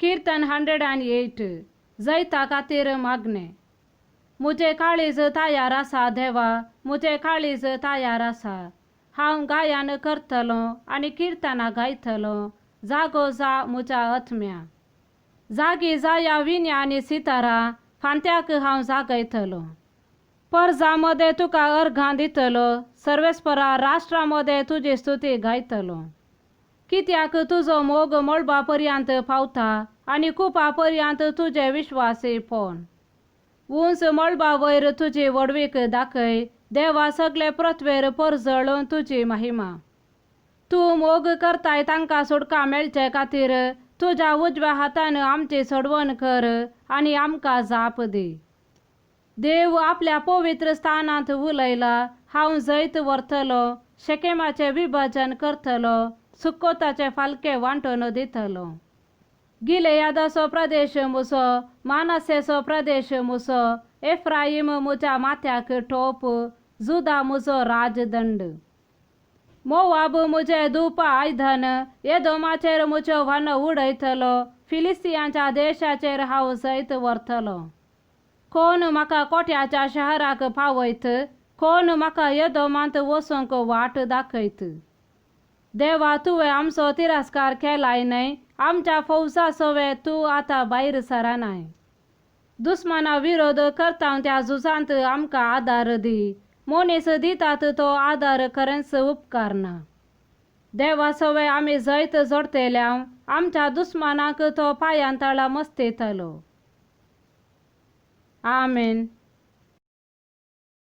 कीर्तन 108 जैता खातीर मागणे. मुझे काळीज तयार आसा देवा, मुझे काळीज तयार आसा. हांव गायन करतलो आनी किर्तनां गायतलो. जागो जा म्हज्या आत्म्या. जागी जाया विण्या आनी सितारा, फांत्याक हांव जागयतलो. परजामध्ये तुका अर्घां दितलो, सर्वेस्परा राष्ट्रामध्ये तुजी स्तुती गायतलो. कित्याक तुजो मोग मळबा पर्यंत पावता आनी कुपा पर्यंत तुजे विश्वासीपण. उंच मळबा वयर तुजी वडवीक दाखय, देवा सगळे पृथ्वेर परजळोवन तुजी महिमा. तूं मोग करताय तांकां सुटका मेळचे खातीर तुज्या उजव्या हातान आमची सोडवण कर आनी आमकां जाप दी. देव आपल्या पवित्र स्थानांत उलयला. हांव जैत व्हरतलो, शेकेमाचे विभाजन करतलो, सुक्कोताचे फाल्के वांटून दितलो. गिलेयादाचो प्रदेश मुसो, मानासेचो प्रदेश मुसो, एफ्राईम म्हज्या माथ्याक टोप, जुदा म्हजो राजदंड. मोवाब म्हजें धूप आयदन, एदोमाचेर म्हजो वानो उडयतलो, फिलिस्तियांच्या देशाचेर हांव जैत व्हरतलो. कोण म्हाका कोट्याच्या शहराक पावयत, कोण म्हाका एदोमांत वचूंक वाट दाखयत. देवा तुवें आमचो तिरस्कार केलाय न्हय, आमच्या फौजा सवे तूं आतां भायर सरानाय. दुस्माना विरोध करता त्या झुजांत आमकां आदार दी. मनीस दितात तो आदार खरेंच उपकार ना. देवा सवे आमी जैत जोडतल्या, आमच्या दुस्मानाक तो पांयां तळा मस्तितलो. आमेन.